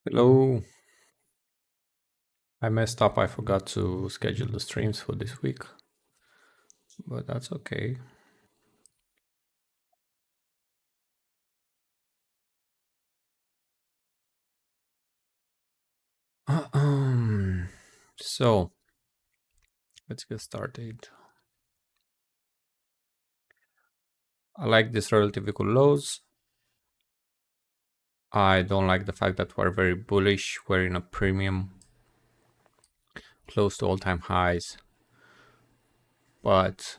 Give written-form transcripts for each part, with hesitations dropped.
Hello. I messed up. I forgot to schedule the streams for this week, but that's okay. So let's get started. I like this relative equal lows. I don't like the fact that we're very bullish. We're in a premium close to all-time highs, but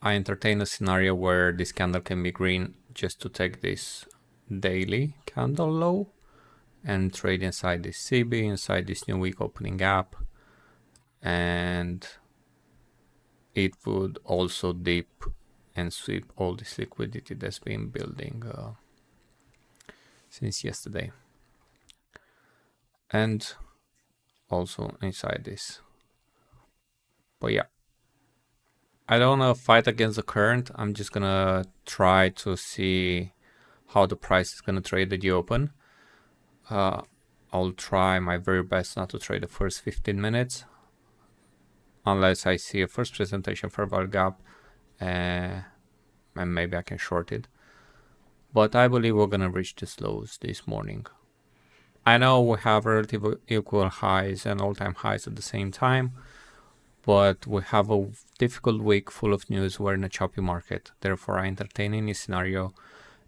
I entertain a scenario where this candle can be green just to take this daily candle low and trade inside this CB, inside this new week opening gap, and it would also dip and sweep all this liquidity that's been building since yesterday, and also inside this. But yeah, I don't want to fight against the current. I'm just gonna try to see how the price is gonna trade at the open. I'll try my very best not to trade the first 15 minutes unless I see a first presentation for value gap, and maybe I can short it. But I believe we're gonna reach these lows this morning. I know we have relative equal highs and all-time highs at the same time, but we have a difficult week full of news. We're in a choppy market. Therefore, I entertain any scenario.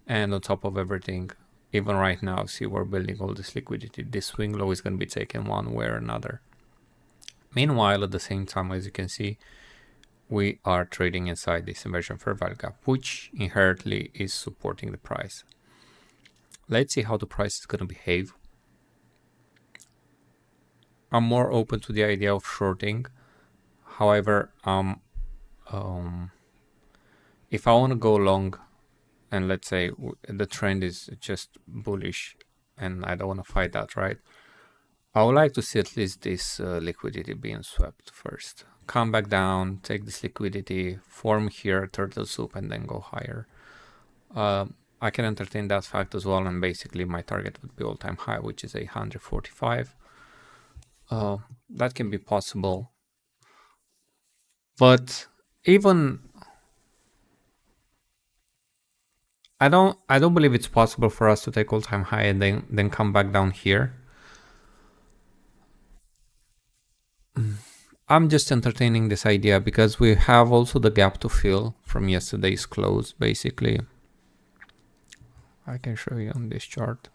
And on top of everything, even right now, see we're building all this liquidity. This swing low is going to be taken one way or another. Meanwhile, at the same time, as you can see, we are trading inside this inversion fair value gap, which inherently is supporting the price. Let's see how the price is going to behave. I'm more open to the idea of shorting. However, if I want to go long, and let's say the trend is just bullish, and I don't want to fight that, right? I would like to see at least this liquidity being swept first. Come back down, take this liquidity, form here, turtle soup, and then go higher. I can entertain that fact as well, and basically my target would be all-time high, which is 845. That can be possible, but even I don't believe it's possible for us to take all-time high and then come back down here. I'm just entertaining this idea because we have also the gap to fill from yesterday's close, basically. I can show you on this chart.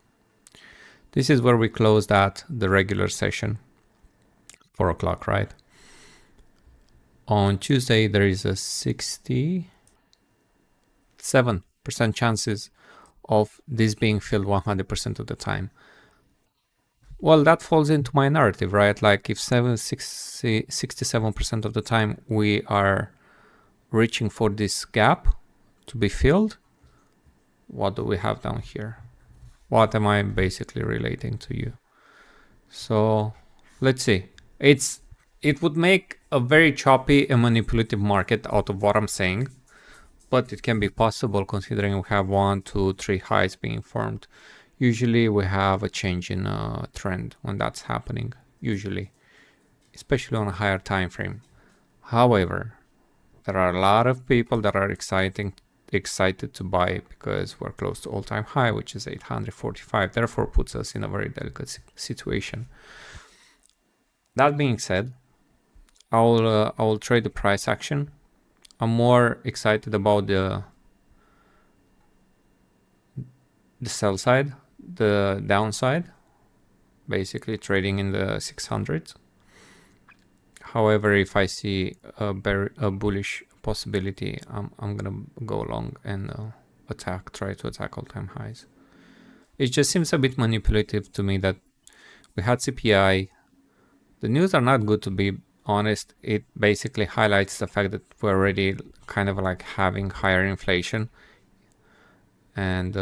This is where we closed at the regular session, 4 o'clock, right? On Tuesday, there is a 67% chances of this being filled 100% of the time. Well, that falls into my narrative, right? Like if 67% of the time we are reaching for this gap to be filled, what do we have down here? What am I basically relating to you? So let's see. It would make a very choppy and manipulative market out of what I'm saying, but it can be possible considering we have 1, 2, 3 highs being formed. Usually we have a change in trend when that's happening, usually, especially on a higher time frame. However, there are a lot of people that are excited to buy because we're close to all-time high, which is 845, therefore puts us in a very delicate situation. That being said, I will trade the price action. I'm more excited about the sell side, the downside, basically trading in the 600s. However, if I see a bullish possibility, I'm gonna go long and try to attack all-time highs. It just seems a bit manipulative to me that we had CPI. The news are not good, to be honest. It basically highlights the fact that we're already kind of like having higher inflation, and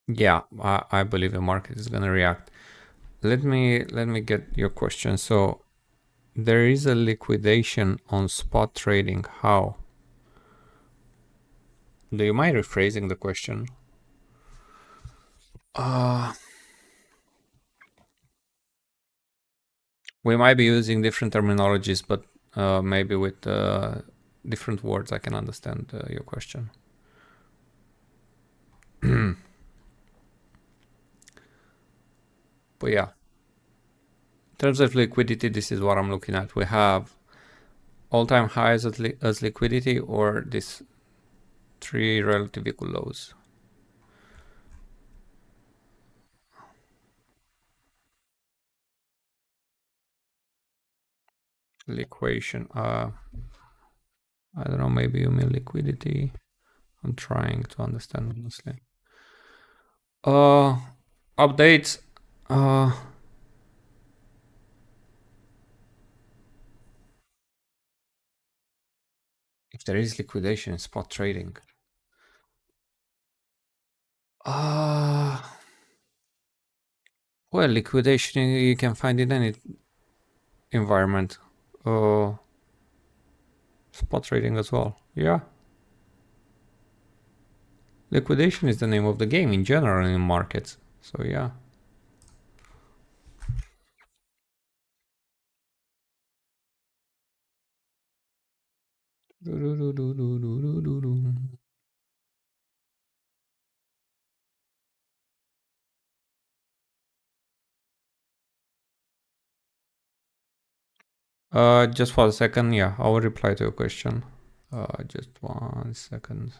yeah, I believe the market is gonna react. Let me get your question. So there is a liquidation on spot trading. How? Do you mind rephrasing the question? Uh, we might be using different terminologies, but maybe with different words I can understand your question. But yeah, in terms of liquidity, this is what I'm looking at. We have all-time highs as liquidity, or these three relative equal lows. Liquation. I don't know. Maybe you mean liquidity. I'm trying to understand honestly. Updates. Uh, if there is liquidation in spot trading. Uh, well, liquidation you can find in any environment. Spot trading as well. Yeah. Liquidation is the name of the game in general in markets. So yeah. Just for a second, yeah, I will reply to your question. Just 1 second.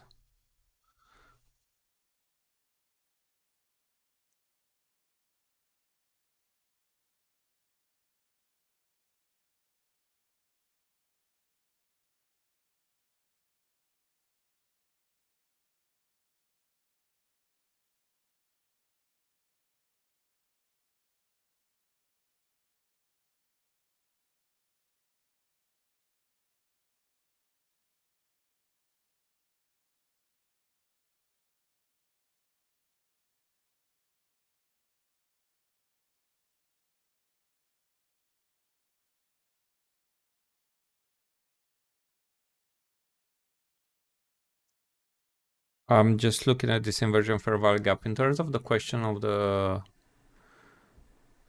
I'm just looking at this inversion fair value gap in terms of the question of the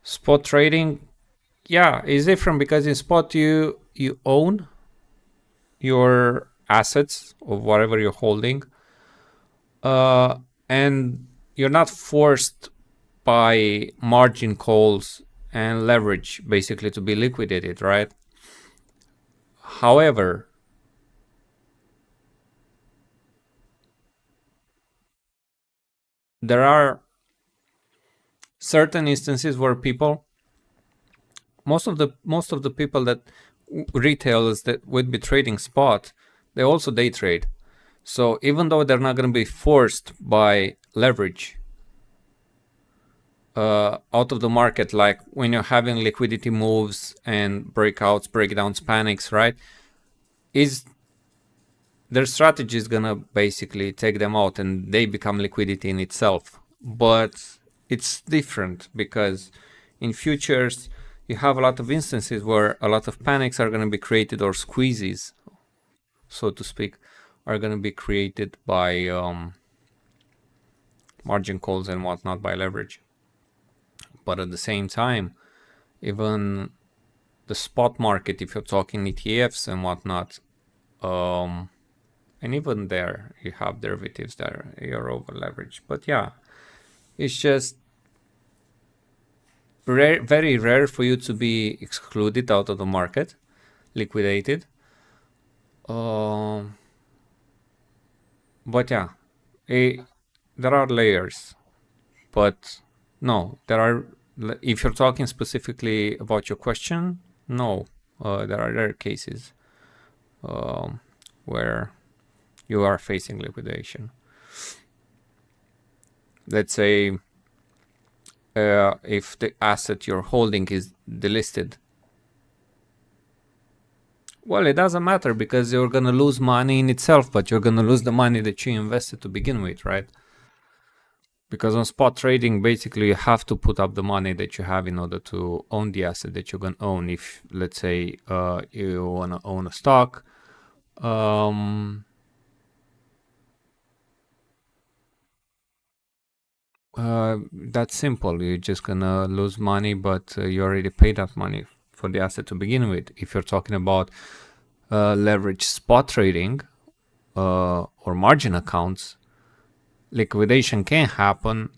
spot trading. Yeah, it's different because in spot you own your assets of whatever you're holding, and you're not forced by margin calls and leverage basically to be liquidated, right? However, there are certain instances where people, most of the people that retailers that would be trading spot, they also day trade. So even though they're not going to be forced by leverage out of the market, like when you're having liquidity moves and breakouts, breakdowns, panics, right? Is their strategy is gonna basically take them out and they become liquidity in itself. But it's different because in futures you have a lot of instances where a lot of panics are going to be created, or squeezes, so to speak, are going to be created by margin calls and whatnot, by leverage. But at the same time, even the spot market, if you're talking ETFs and whatnot, and even there you have derivatives that are over leveraged. But yeah, it's just very rare for you to be excluded out of the market, liquidated. But yeah, there are layers. But no, there are. If you're talking specifically about your question, no, there are rare cases where you are facing liquidation. Let's say if the asset you're holding is delisted. Well, it doesn't matter because you're going to lose money in itself, but you're going to lose the money that you invested to begin with, right? Because on spot trading, basically you have to put up the money that you have in order to own the asset that you're going to own. If, let's say, you want to own a stock, That's simple. You're just gonna lose money, but you already paid that money for the asset to begin with. If you're talking about leverage spot trading or margin accounts, liquidation can happen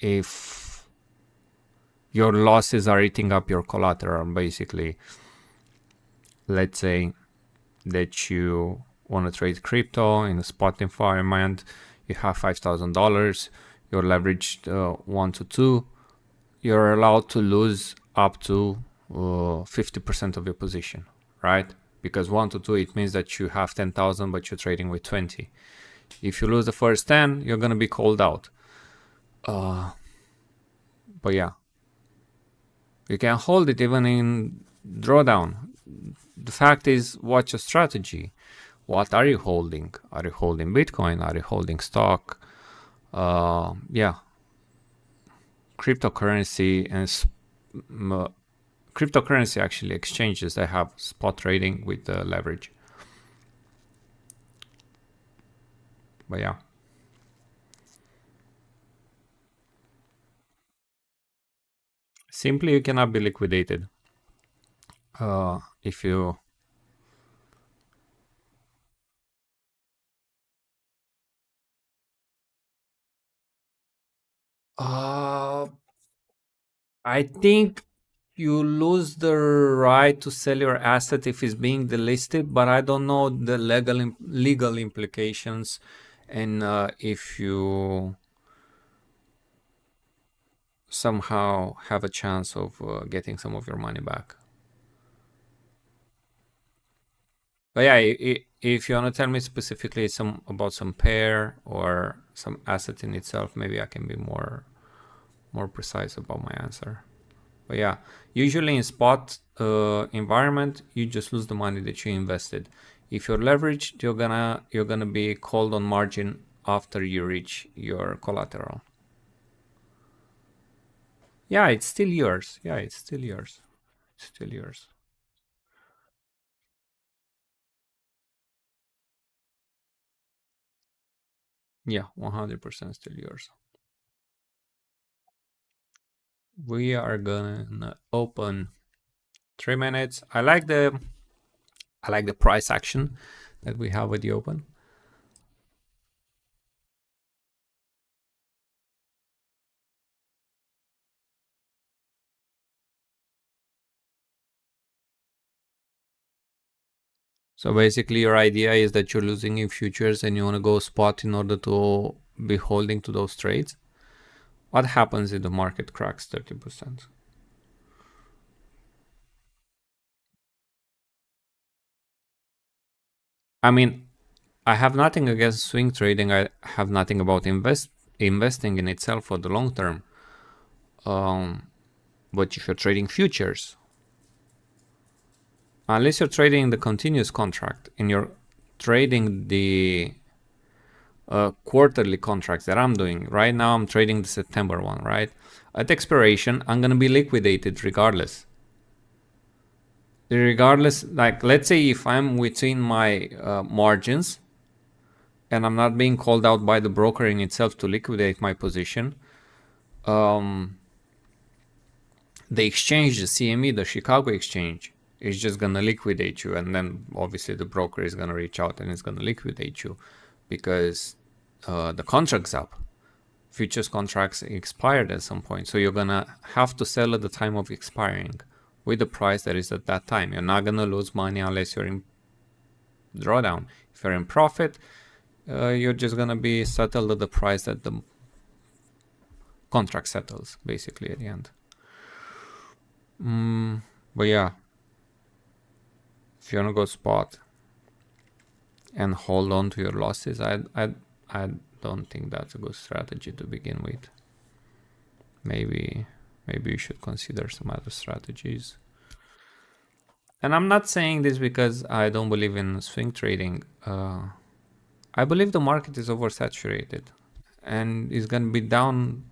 if your losses are eating up your collateral. Basically, let's say that you want to trade crypto in a spot environment, you have $5,000, you're leveraged 1 to 2, you're allowed to lose up to 50% of your position, right? Because 1 to 2, it means that you have 10,000, but you're trading with 20. If you lose the first 10, you're going to be called out. But yeah, you can hold it even in drawdown. The fact is, what's your strategy? What are you holding? Are you holding Bitcoin? Are you holding stock? Yeah, cryptocurrency and cryptocurrency actually exchanges that have spot trading with leverage. But yeah, simply you cannot be liquidated if you. Uh, I think you lose the right to sell your asset if it's being delisted, but I don't know the legal implications, and if you somehow have a chance of getting some of your money back. But yeah, if you want to tell me specifically some about some pair or some asset in itself, maybe I can be more precise about my answer. But yeah, usually in spot environment, you just lose the money that you invested. If you're leveraged, you're gonna be called on margin after you reach your collateral. Yeah, it's still yours. Yeah, it's still yours. It's still yours. Yeah, 100% still yours. We are gonna open 3 minutes. I like the price action that we have with the open. So basically, your idea is that you're losing in futures and you want to go spot in order to be holding to those trades. What happens if the market cracks 30%? I mean, I have nothing against swing trading. I have nothing about investing in itself for the long term. Um, but if you're trading futures, unless you're trading the continuous contract and you're trading the quarterly contracts that I'm doing. Right now, I'm trading the September one, right? At expiration, I'm going to be liquidated regardless. Regardless, like let's say if I'm within my margins and I'm not being called out by the broker in itself to liquidate my position, um, the exchange, the CME, the Chicago exchange, is just going to liquidate you. And then obviously the broker is going to reach out and it's going to liquidate you because the contract's up. Futures contracts expired at some point. So you're gonna have to sell at the time of expiring with the price that is at that time. You're not gonna lose money unless you're in drawdown. If you're in profit, you're just gonna be settled at the price that the contract settles, basically at the end. But yeah, if you wanna go spot and hold on to your losses, I don't think that's a good strategy to begin with. Maybe you should consider some other strategies. And I'm not saying this because I don't believe in swing trading. I believe the market is oversaturated and is going to be down.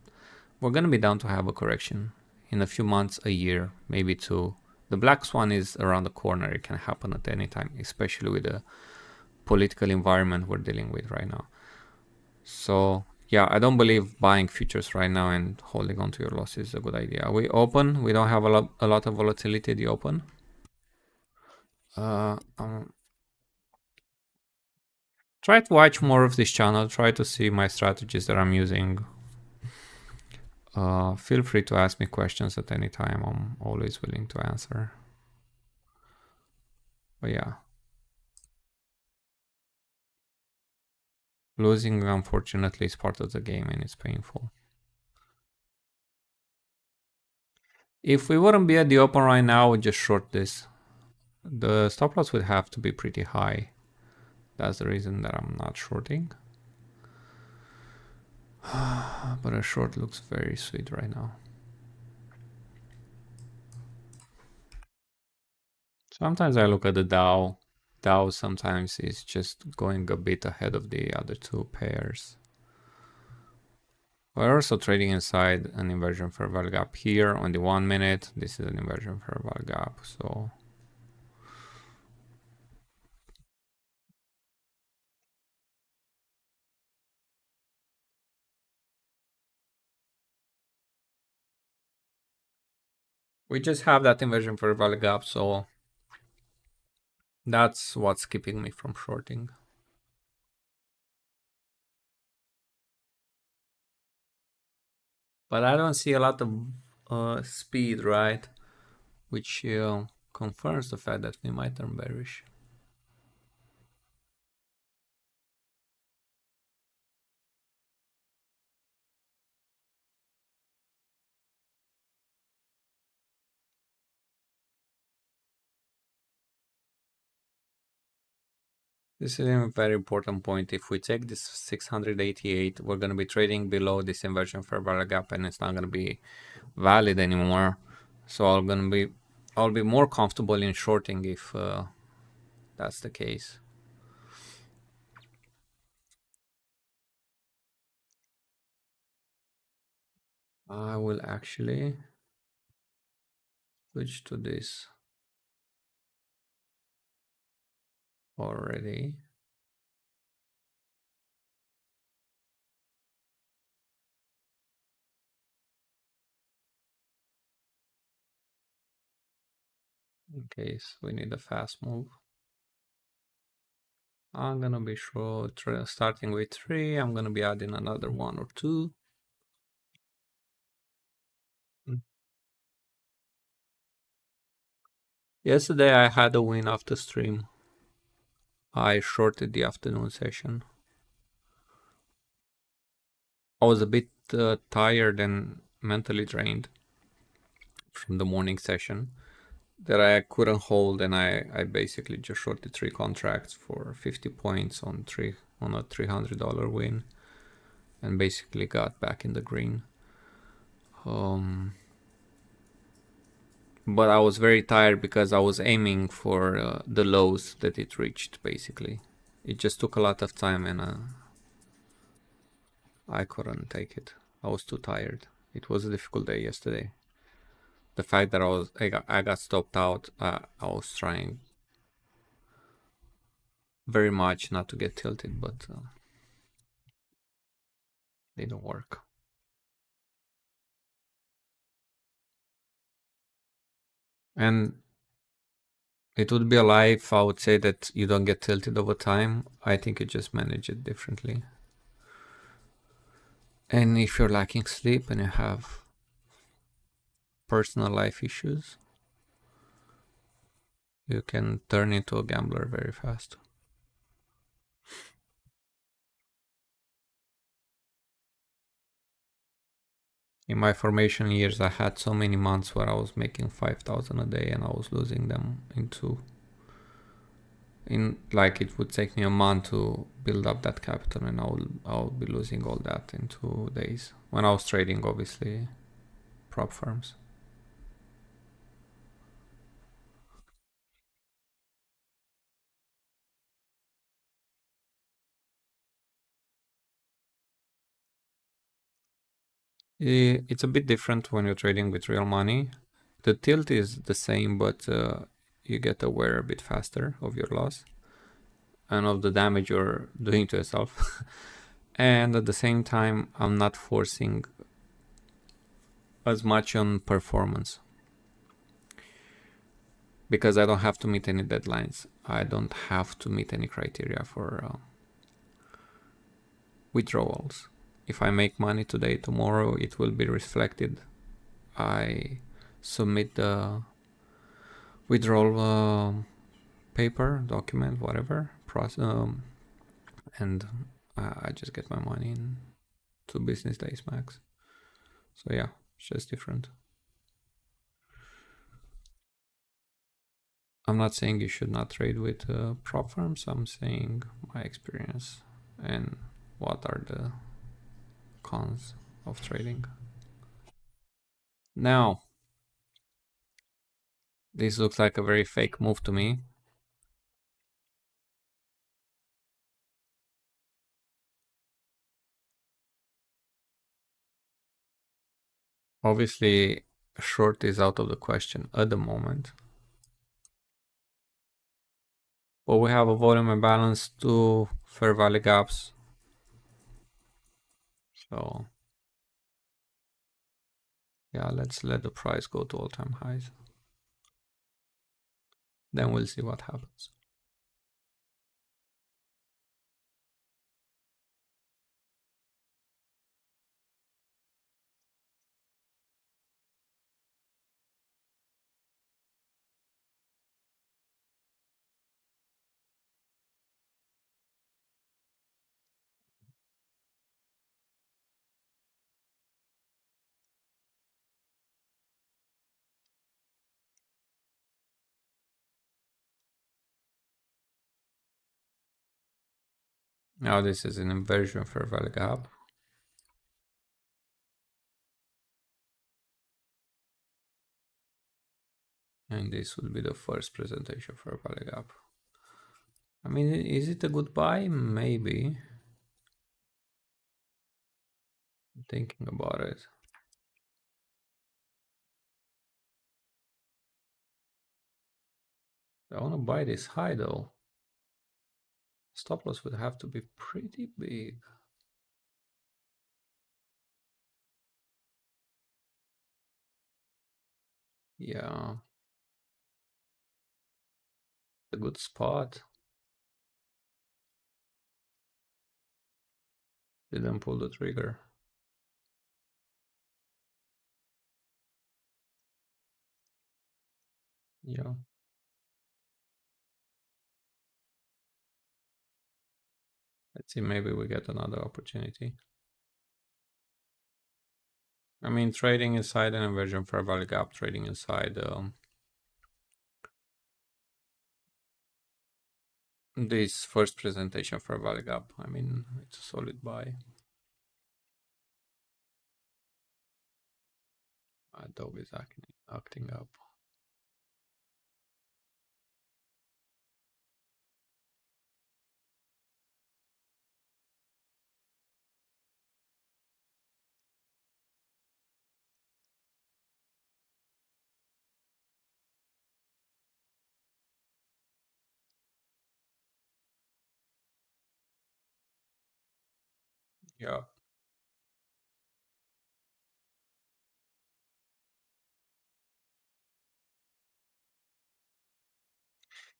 We're going to be down to have a correction in a few months, a year, maybe two. The black swan is around the corner. It can happen at any time, especially with the political environment we're dealing with right now. So Yeah, I don't believe buying futures right now and holding on to your losses is a good idea. We open. We don't have a lot of volatility at the open. Uh, um, Try to watch more of this channel. Try to see my strategies that I'm using. Feel free to ask me questions at any time. I'm always willing to answer. But yeah, losing unfortunately is part of the game and it's painful. If we wouldn't be at the open right now, I would just short this. The stop loss would have to be pretty high. That's the reason that I'm not shorting. But a short looks very sweet right now. Sometimes I look at the Dow. Dow sometimes is just going a bit ahead of the other two pairs. We're also trading inside an inversion fair value gap here on the 1 minute. This is an inversion fair value gap. So we just have that inversion fair value gap. So that's what's keeping me from shorting. But I don't see a lot of speed, right? Which confirms the fact that we might turn bearish. This is a very important point. If we take this 688, we're going to be trading below this inversion fair value gap and it's not going to be valid anymore. So I'll be more comfortable in shorting if that's the case. I will actually switch to this already. In case we need a fast move. I'm gonna be short starting with 3. I'm gonna be adding another 1 or 2. Yesterday I had a win after stream. I shorted the afternoon session. I was a bit tired and mentally drained from the morning session that I couldn't hold, and I basically just shorted 3 contracts for 50 points on a $300 win, and basically got back in the green. But I was very tired because I was aiming for the lows that it reached. Basically, it just took a lot of time, and I couldn't take it. I was too tired. It was a difficult day yesterday. The fact that I got stopped out, I was trying very much not to get tilted, but didn't work. And it would be a lie if I would say that you don't get tilted over time. I think you just manage it differently. And if you're lacking sleep and you have personal life issues, you can turn into a gambler very fast. In my formation years, I had so many months where I was making 5,000 a day and I was losing them like it would take me a month to build up that capital, and I'll be losing all that in 2 days when I was trading, obviously, prop firms. It's a bit different when you're trading with real money. The tilt is the same, but you get aware a bit faster of your loss and of the damage you're doing to yourself. And at the same time, I'm not forcing as much on performance because I don't have to meet any deadlines. I don't have to meet any criteria for withdrawals. If I make money today, tomorrow it will be reflected. I submit the withdrawal paper, document, whatever, and I just get my money in 2 business days max. So yeah, it's just different. I'm not saying you should not trade with prop firms. I'm saying my experience and what are the cons of trading. Now, this looks like a very fake move to me. Obviously, short is out of the question at the moment. But we have a volume imbalance, 2 fair value gaps. So yeah, let's let the price go to all-time highs. Then we'll see what happens. Now this is an inversion fair value gap. And this will be the first presentation for value gap. I mean, is it a good buy? Maybe. Thinking about it. I want to buy this high though. Stop loss would have to be pretty big. Yeah. A good spot. Didn't pull the trigger. Yeah. Let's see, maybe we get another opportunity. I mean, trading inside an inversion fair value gap, trading inside this first presentation fair value gap. I mean, it's a solid buy. Adobe is acting up. Yeah.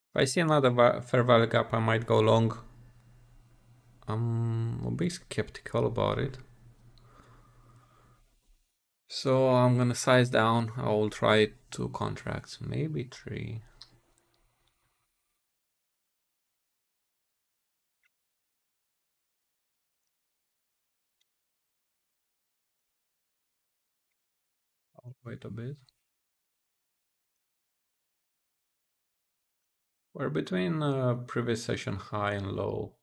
If I see another fair value gap, I might go long. I'm a bit skeptical about it. So I'm gonna size down. I will try 2 contracts, maybe 3. I'll wait a bit. We're between previous session high and low.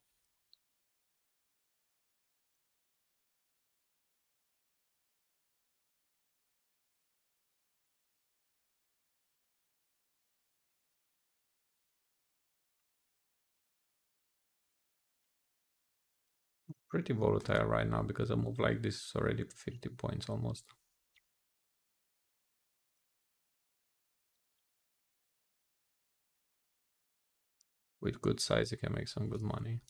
Pretty volatile right now because a move like this is already 50 points almost. With good size, you can make some good money.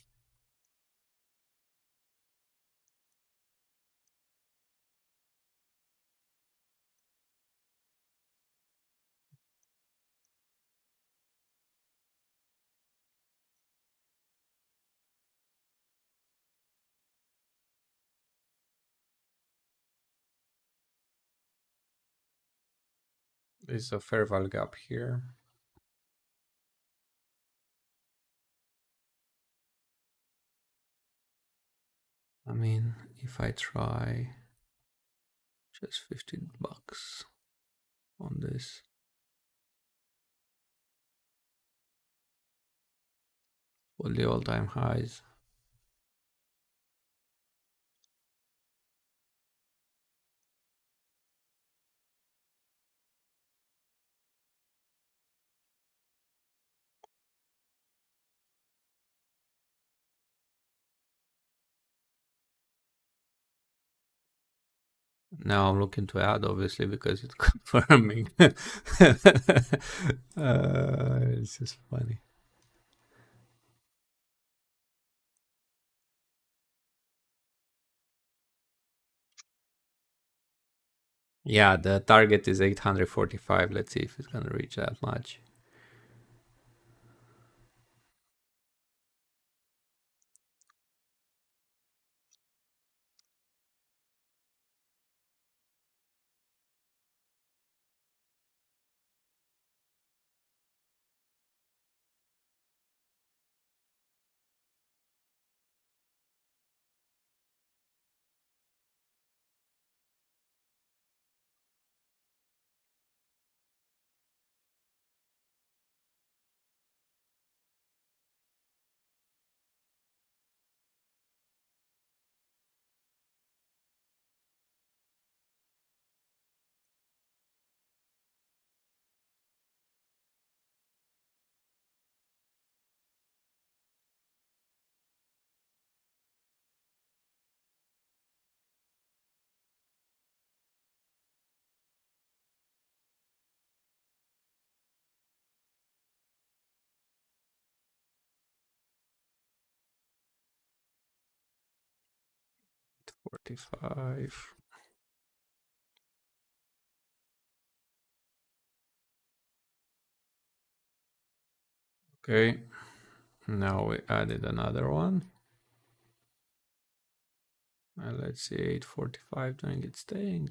There's a fair value gap here. I mean, if I try just 15 bucks on this, all the all-time highs. Now I'm looking to add, obviously, because it's confirming. It's just funny. Yeah, the target is 845. Let's see if it's gonna reach that much. $45. Okay, now we added another one. And let's see, 845 doing its thing.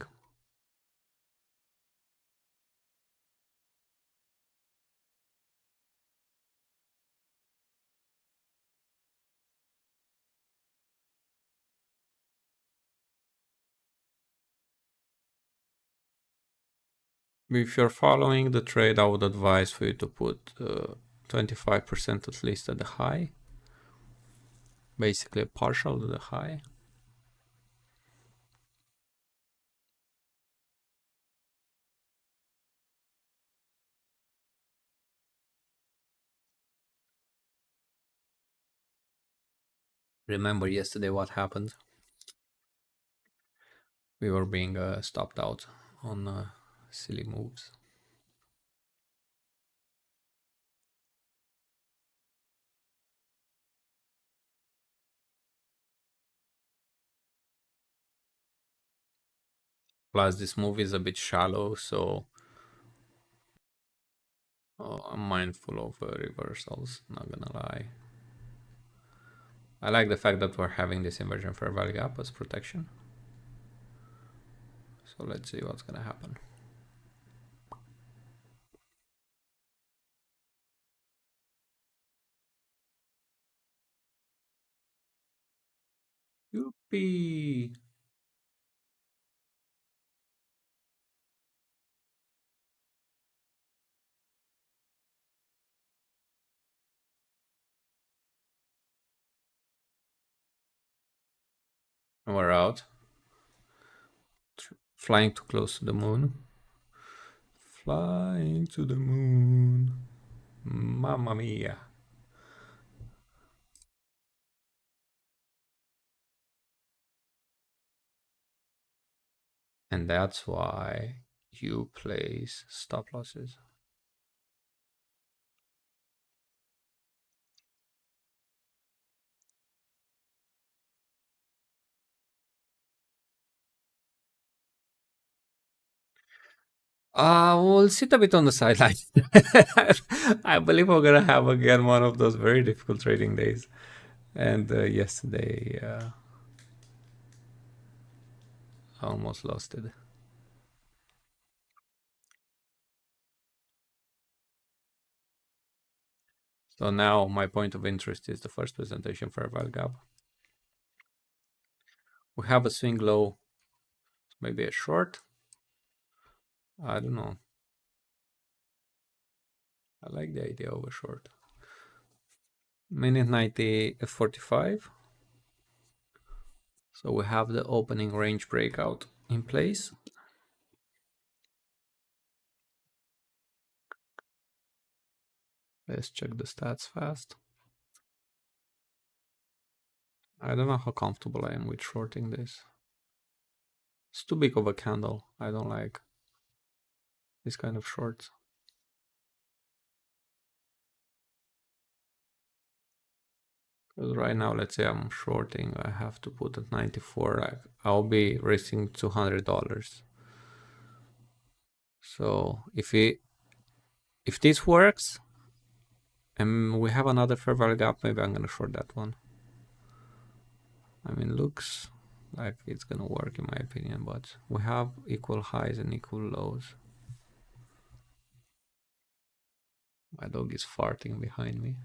If you're following the trade, I would advise for you to put 25% at least at the high. Basically, partial to the high. Remember yesterday what happened? We were being stopped out on silly moves. Plus, this move is a bit shallow, so I'm mindful of reversals, not gonna lie. I like the fact that we're having this inversion fair value gap as protection. So let's see what's gonna happen. Youpee! We're out. Flying too close to the moon. Flying to the moon. Mamma mia. And that's why you place stop losses. We'll sit a bit on the sideline. I believe we're gonna have again one of those very difficult trading days. And yesterday, I almost lost it. So now my point of interest is the first presentation fair value gap. We have a swing low, maybe a short. I don't know. I like the idea of a short. Minute 90 45. So we have the opening range breakout in place. Let's check the stats fast. I don't know how comfortable I am with shorting this. It's too big of a candle. I don't like this kind of shorts. Because right now, let's say I'm shorting, I have to put at 94. I'll be risking $200. So if this works, and we have another fair value gap, maybe I'm gonna short that one. I mean, looks like it's gonna work in my opinion, but we have equal highs and equal lows. My dog is farting behind me.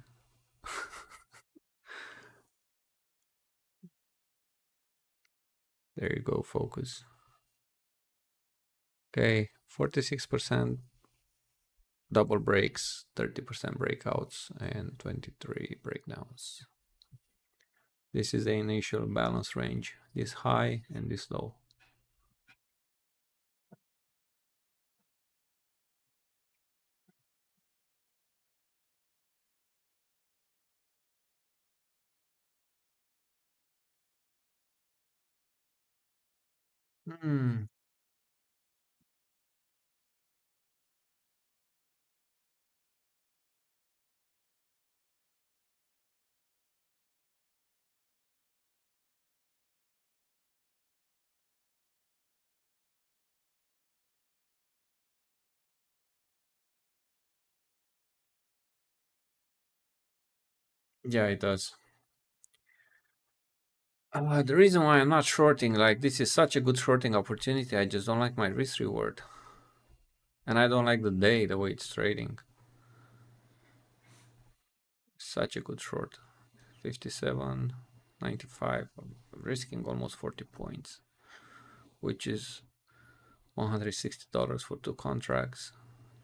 There you go, focus. Okay, 46% double breaks, 30% breakouts, and 23 breakdowns. This is the initial balance range, this high and this low. Hmm. Yeah, it does. The reason why I'm not shorting, like this is such a good shorting opportunity, I just don't like my risk reward. And I don't like the day, the way it's trading. Such a good short. 57, 95, risking almost 40 points, which is $160 for two contracts,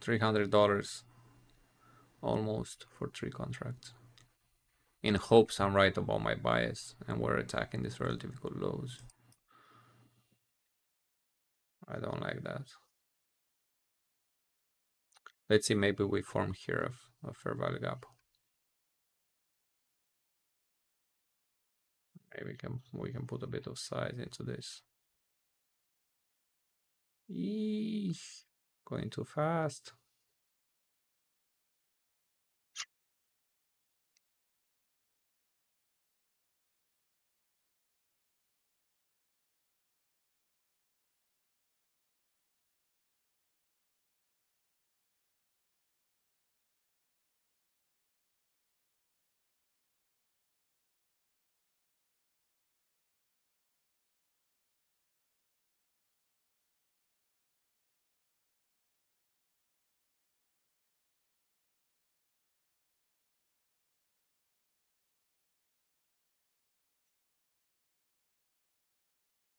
$300 almost for three contracts. In hopes I'm right about my bias and we're attacking these relatively good lows. I don't like that. Let's see, maybe we form here a fair value gap. Maybe we can put a bit of size into this. Eesh, going too fast.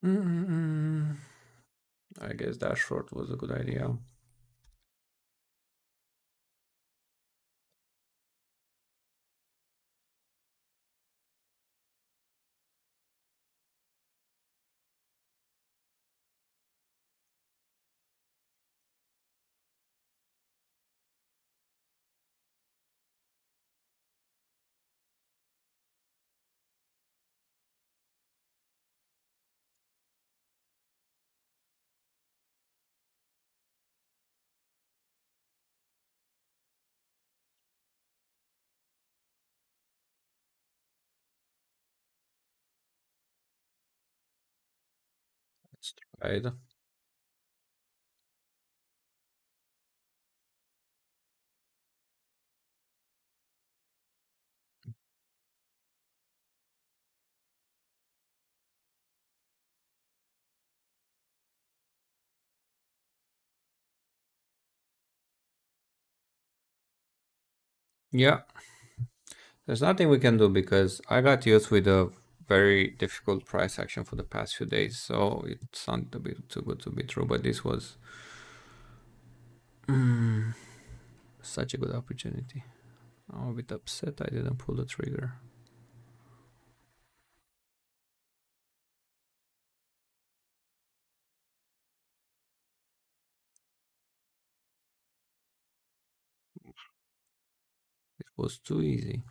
Mm-mm. I guess that short was a good idea. Let's try it. Yeah, There's nothing we can do because I got used with a very difficult price action for the past few days, so it sounded a bit too good to be true. But this was such a good opportunity. I'm a bit upset I didn't pull the trigger. It was too easy.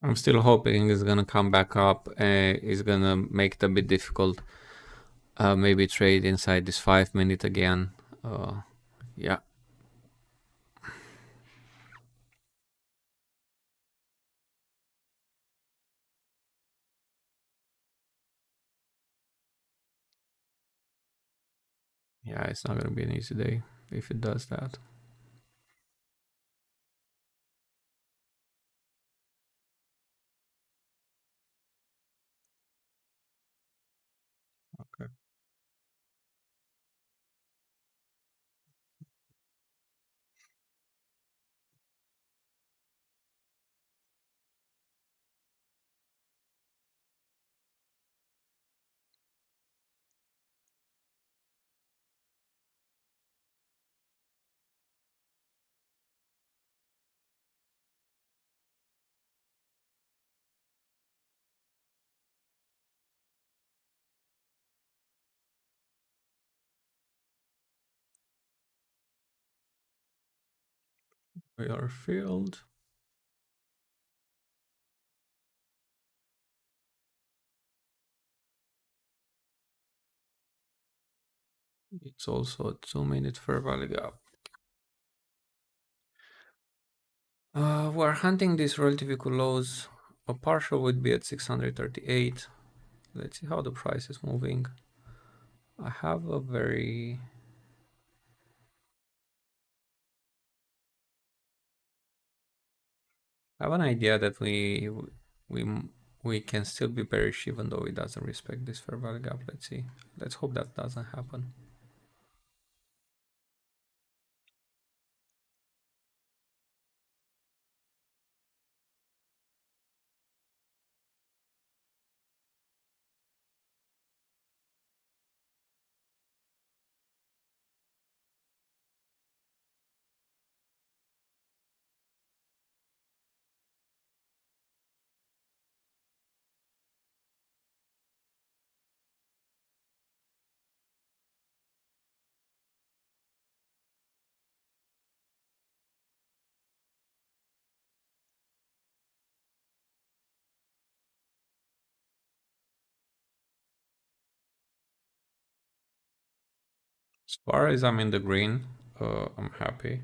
I'm still hoping it's gonna come back up. It's gonna make it a bit difficult. Maybe trade inside this 5 minute again. Yeah, yeah, it's not gonna be an easy day if it does that. Okay. We are filled. It's also a 2 minute fair value gap. We're hunting these relative equal lows. A partial would be at 638. Let's see how the price is moving. I have a very I have an idea that we we can still be bearish even though it doesn't respect this fair value gap. Let's see. Let's hope that doesn't happen. As far as I'm in the green, I'm happy.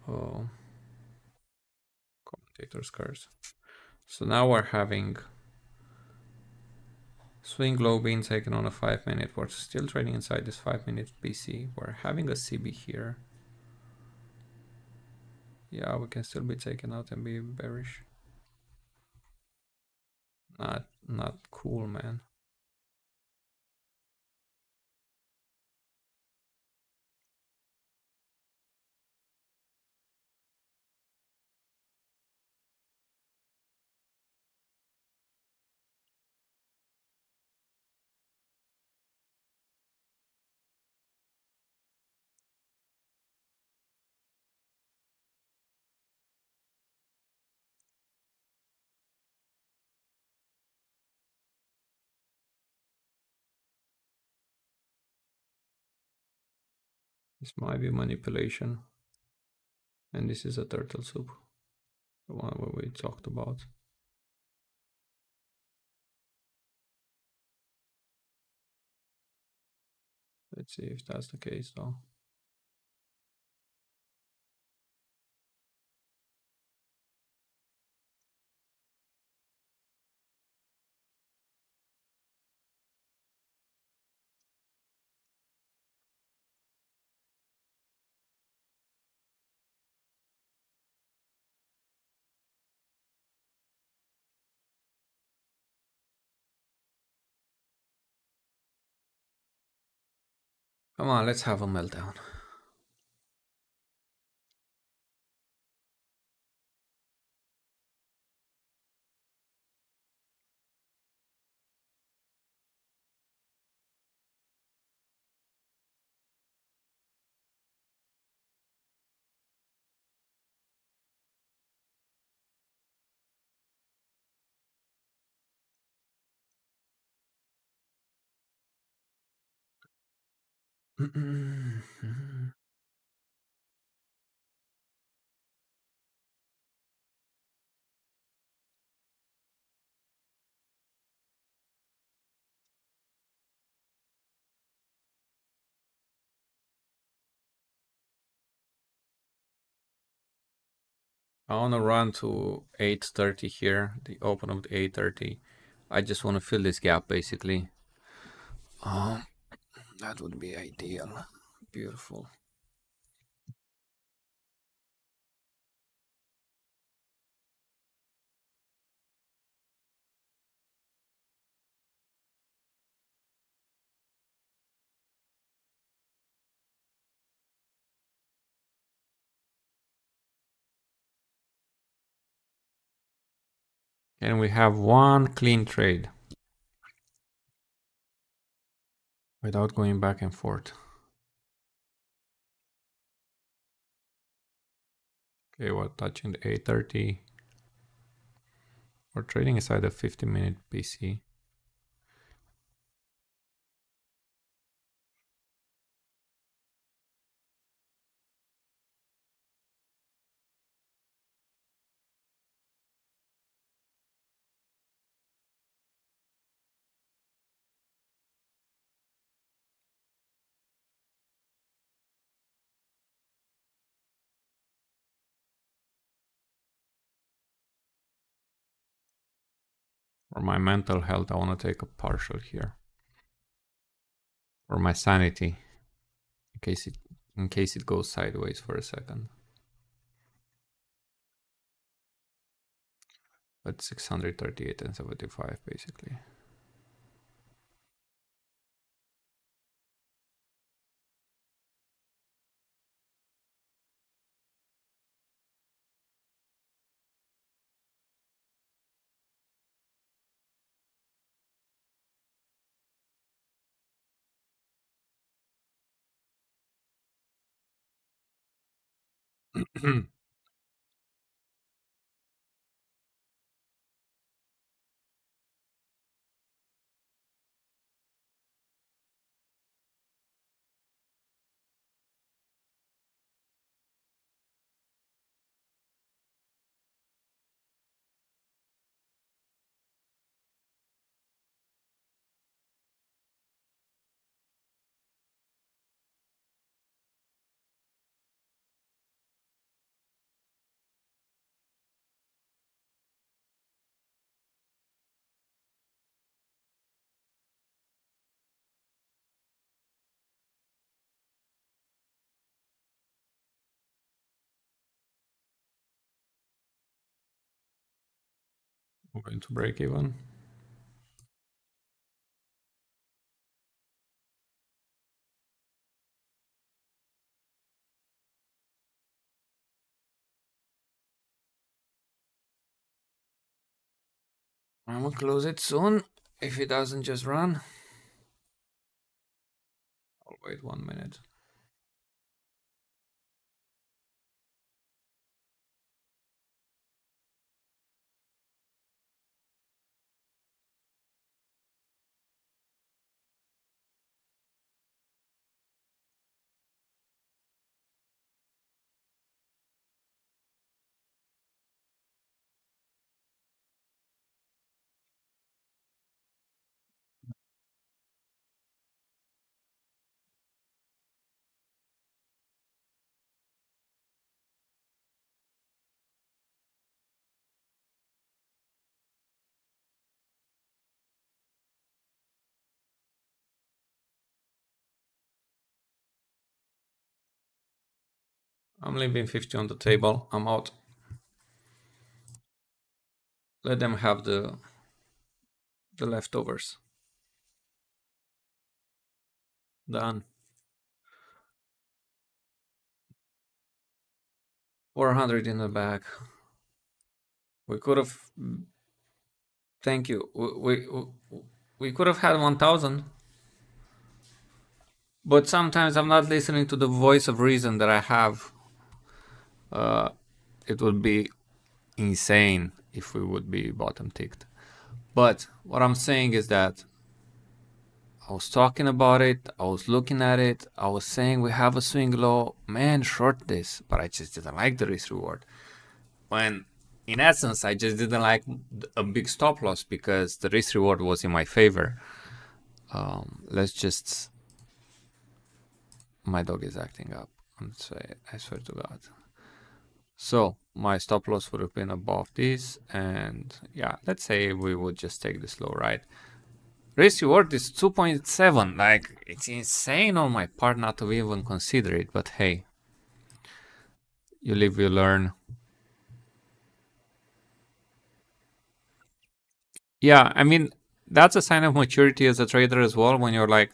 Uh, commentator's cards. So now we're having swing low being taken on a 5 minute. We're still trading inside this 5 minute BC. We're having a CB here. Yeah, we can still be taken out and be bearish. Not cool, man. This might be manipulation. And this is a turtle soup, the one where we talked about. Let's see if that's the case though. Come on, let's have a meltdown. I want to run to 8:30 here, the open of the 8:30. I just want to fill this gap basically. Um, that would be ideal. Beautiful. And we have one clean trade without going back and forth. Okay, we're touching the 8:30. We're trading inside a 50-minute PC. For my mental health, I want to take a partial here. For my sanity, in case it goes sideways for a second. But 638 and 75 basically. We're going to break even. I'm gonna close it soon. If it doesn't just run, I'll wait 1 minute. I'm leaving 50 on the table. I'm out. Let them have the leftovers. Done. 400 in the bag. We could have. Thank you. We could have had 1,000. But sometimes I'm not listening to the voice of reason that I have. It would be insane if we would be bottom ticked. But what I'm saying is that I was talking about it, I was looking at it, I was saying we have a swing low, man, short this, but I just didn't like the risk reward. When in essence, I just didn't like a big stop loss because the risk reward was in my favor. Let's just. My dog is acting up. I swear to God. So my stop loss would have been above this, and yeah, let's say we would just take this low, right? Risk reward is 2.7. Like, it's insane on my part not to even consider it, but hey, you live, you learn. Yeah, I mean, that's a sign of maturity as a trader as well, when you're like,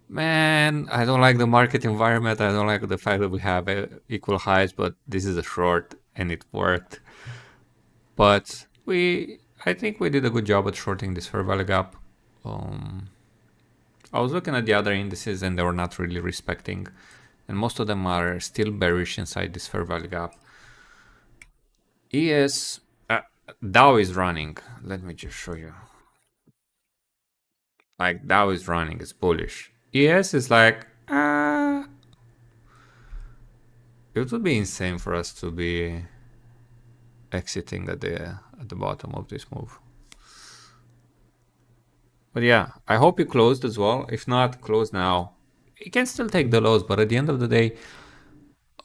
man, I don't like the market environment. I don't like the fact that we have equal highs, but this is a short and it worked. But I think we did a good job at shorting this fair value gap. I was looking at the other indices and they were not really respecting, and most of them are still bearish inside this fair value gap. ES, Dow is running. Let me just show you. Like, Dow is running, it's bullish. ES is like, it would be insane for us to be exiting at the bottom of this move. But yeah, I hope you closed as well. If not, close now. You can still take the lows, but at the end of the day,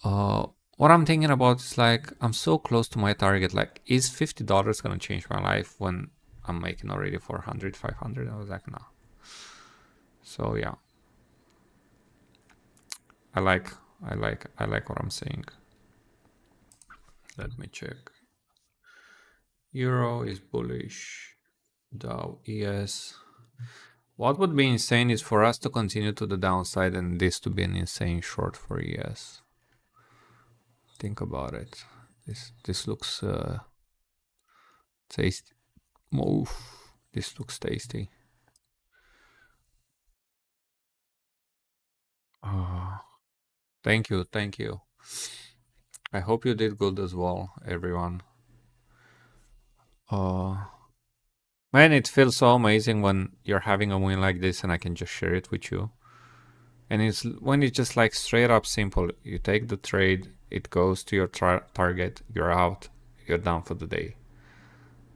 what I'm thinking about is like, I'm so close to my target. Like, is $50 gonna change my life when I'm making already 400, 500? I was like, no. So yeah, I like what I'm saying. Let me check. Euro is bullish. Dow, ES. What would be insane is for us to continue to the downside and this to be an insane short for ES. Think about it. This looks tasty. Move. This looks tasty. Thank you, thank you. I hope you did good as well, everyone. Man, it feels so amazing when you're having a win like this and I can just share it with you. And it's when it's just like straight up simple. You take the trade, it goes to your target, you're out, you're done for the day.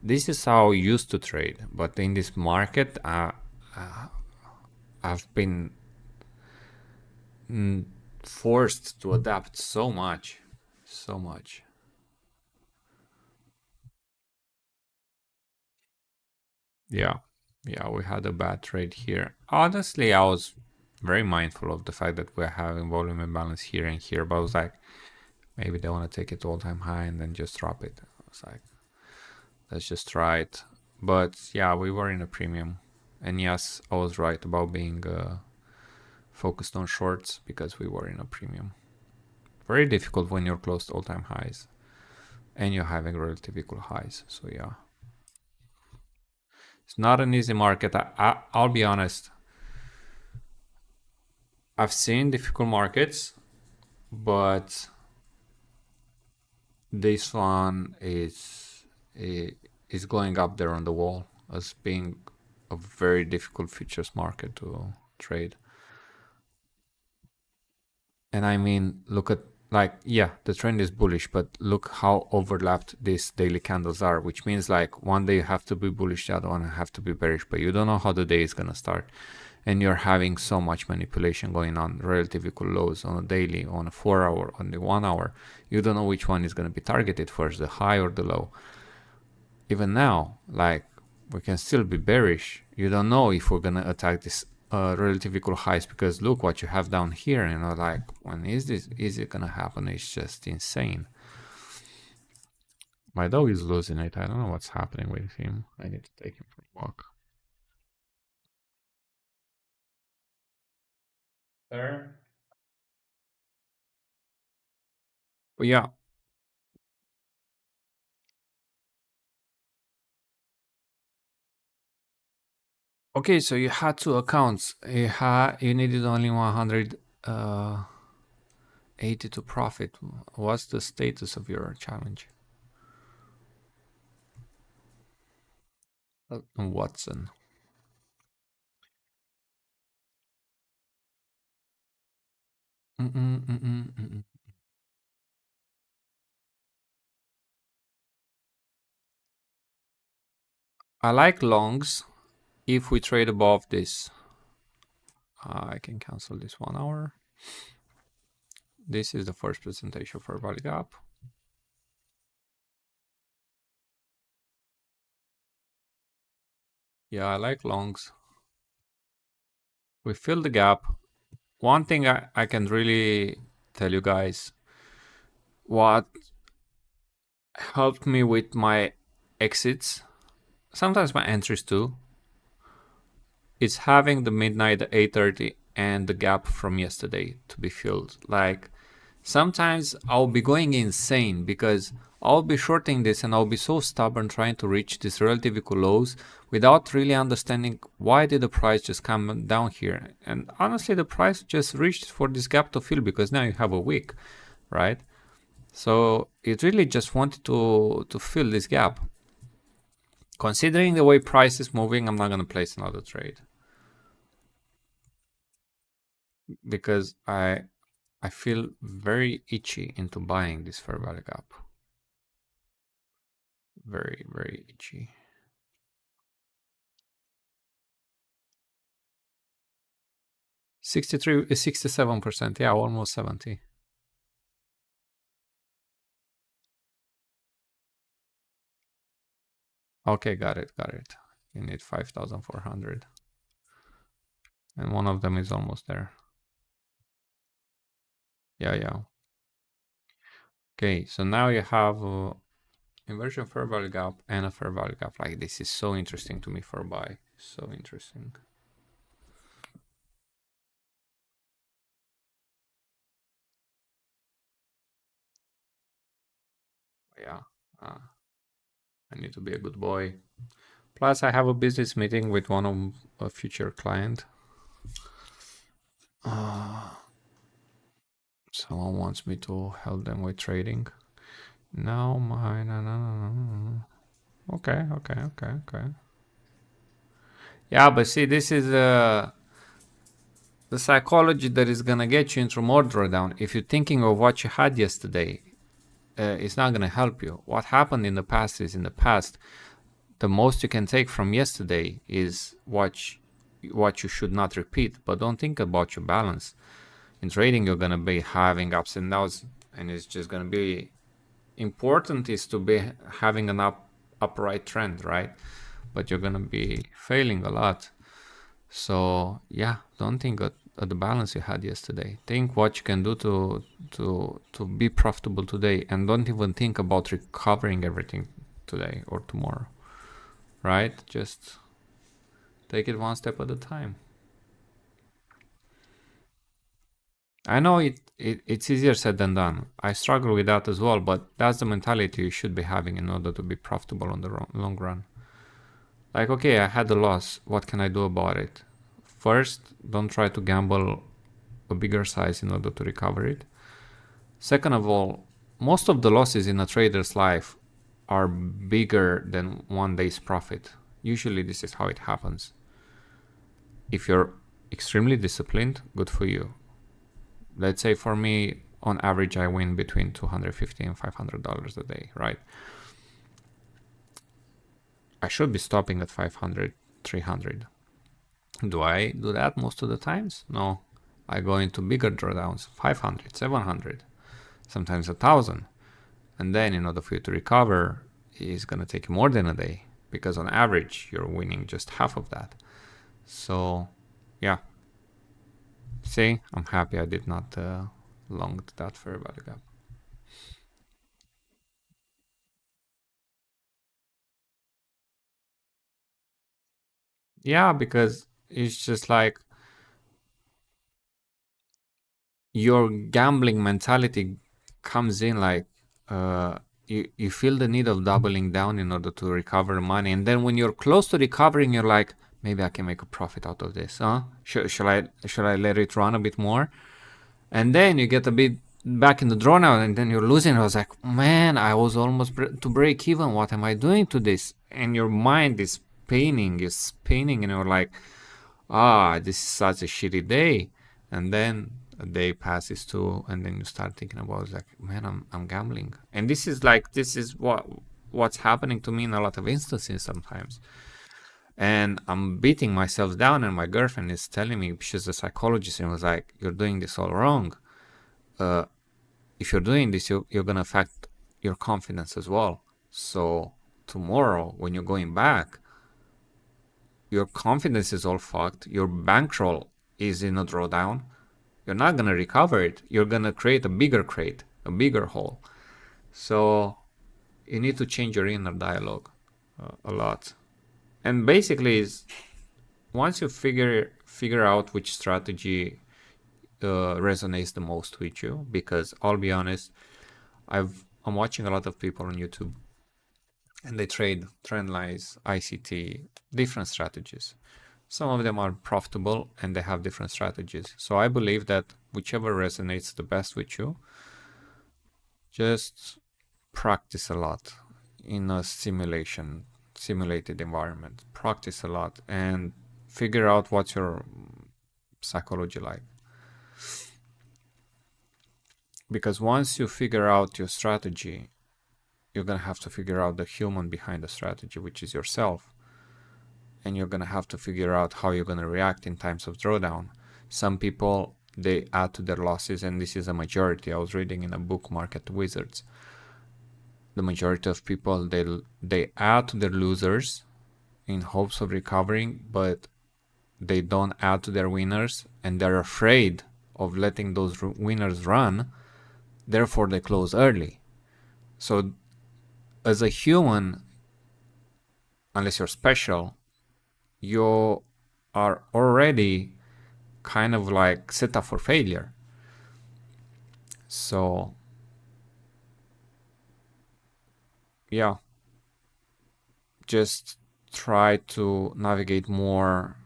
This is how I used to trade, but in this market, I've been forced to adapt so much. Yeah, we had a bad trade here. Honestly, I was very mindful of the fact that we're having volume imbalance here and here, but I was like, maybe they want to take it all-time high and then just drop it. I was like, let's just try it. But yeah, we were in a premium, and yes, I was right about being focused on shorts because we were in a premium. Very difficult when you're close to all-time highs and you're having relative equal highs. So yeah, it's not an easy market. I'll be honest. I've seen difficult markets, but this one is going up there on the wall as being a very difficult futures market to trade. And I mean, look at, like, yeah, the trend is bullish, but look how overlapped these daily candles are, which means like one day you have to be bullish, the other one have to be bearish, but you don't know how the day is gonna start. And you're having so much manipulation going on, relative equal lows on a daily, on a 4 hour, on the 1 hour. You don't know which one is gonna be targeted first, the high or the low. Even now, like, we can still be bearish. You don't know if we're gonna attack this relative equal highs, because look what you have down here, like, when is it gonna happen? It's just insane. My dog is losing it. I don't know what's happening with him. I need to take him for a walk. There. But yeah. Okay, so you had two accounts. You needed only 180 to profit. What's the status of your challenge? Watson. Mm-mm. I like longs if we trade above this. I can cancel this 1 hour. This is the first presentation for value gap. Yeah, I like longs. We fill the gap. One thing I can really tell you guys, what helped me with my exits, sometimes my entries too, is having the midnight 8:30 and the gap from yesterday to be filled. Like, sometimes I'll be going insane because I'll be shorting this and I'll be so stubborn trying to reach these relative equal lows without really understanding why did the price just come down here. And honestly, the price just reached for this gap to fill because now you have a wick, right? So it really just wanted to fill this gap. Considering the way price is moving, I'm not going to place another trade because I feel very itchy into buying this fair value gap. Very, very itchy. 63 is 67%. Yeah, almost 70. Okay, got it, got it. You need 5,400. And one of them is almost there. Yeah, yeah. Okay, so now you have inversion fair value gap and a fair value gap. Like, this is so interesting to me for buy. So interesting. Yeah. I need to be a good boy. Plus, I have a business meeting with one of a future client. Someone wants me to help them with trading. No, no. Okay. Yeah, but see, this is the psychology that is gonna get you into more drawdown. If you're thinking of what you had yesterday, it's not gonna help you. What happened in the past is in the past. The most you can take from yesterday is what you should not repeat. But don't think about your balance. In trading, you're gonna be having ups and downs, and it's just gonna be important is to be having an upright trend, right? But you're gonna be failing a lot. So yeah, don't think at the balance you had yesterday. Think what you can do to be profitable today, and don't even think about recovering everything today or tomorrow, right? Just take it one step at a time. I know it's easier said than done. I struggle with that as well, but that's the mentality you should be having in order to be profitable on the long run. Like, okay, I had a loss. What can I do about it? First, don't try to gamble a bigger size in order to recover it. Second of all, most of the losses in a trader's life are bigger than 1 day's profit. Usually this is how it happens. If you're extremely disciplined, good for you. Let's say for me, on average, I win between $250 and $500 a day, right? I should be stopping at 500, 300. Do I do that most of the times? No. I go into bigger drawdowns, 500, 700, sometimes 1,000. And then in order for you to recover, it's going to take more than a day because on average, you're winning just half of that. So Yeah. See, I'm happy I did not long that fair value gap. Yeah, because it's just like your gambling mentality comes in like you feel the need of doubling down in order to recover money, and then when you're close to recovering you're like, maybe I can make a profit out of this, huh? Should I let it run a bit more? And then you get a bit back in the draw now, and then you're losing. I was like, man, I was almost to break even. What am I doing to this? And your mind is spinning, and you're like, this is such a shitty day. And then a day passes too, and then you start thinking about like, man, I'm gambling. And this is what's happening to me in a lot of instances sometimes. And I'm beating myself down, and my girlfriend is telling me, she's a psychologist, and was like, you're doing this all wrong. If you're doing this, you're gonna affect your confidence as well. So tomorrow when you're going back, your confidence is all fucked. Your bankroll is in a drawdown. You're not gonna recover it. You're gonna create a bigger crate, a bigger hole. So you need to change your inner dialogue a lot. And basically, is once you figure out which strategy resonates the most with you, because I'll be honest, I'm watching a lot of people on YouTube, and they trade trend lines, ICT, different strategies. Some of them are profitable and they have different strategies. So I believe that whichever resonates the best with you, just practice a lot in a simulated environment. Practice a lot and figure out what's your psychology like. Because once you figure out your strategy, you're going to have to figure out the human behind the strategy, which is yourself. And you're going to have to figure out how you're going to react in times of drawdown. Some people, they add to their losses, and this is a majority. I was reading in a book, Market Wizards. The majority of people, they add to their losers in hopes of recovering, but they don't add to their winners, and they're afraid of letting those winners run. Therefore, they close early. So as a human, unless you're special, you are already kind of like set up for failure. So yeah, just try to navigate more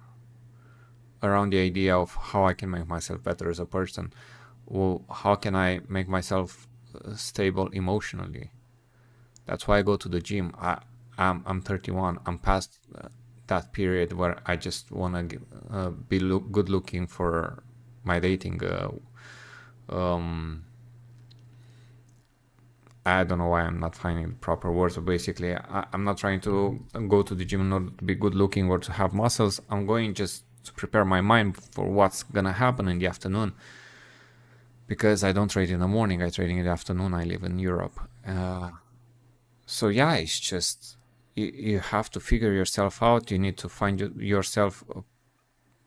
around the idea of how I can make myself better as a person. Well, how can I make myself stable emotionally? That's why I go to the gym. I'm 31. I'm past that period where I just want to be good looking for my dating. I don't know why I'm not finding the proper words, but basically, I'm not trying to go to the gym in order to be good looking or to have muscles. I'm going just to prepare my mind for what's gonna happen in the afternoon. Because I don't trade in the morning, I trade in the afternoon. I live in Europe. So yeah, it's just you have to figure yourself out. You need to find yourself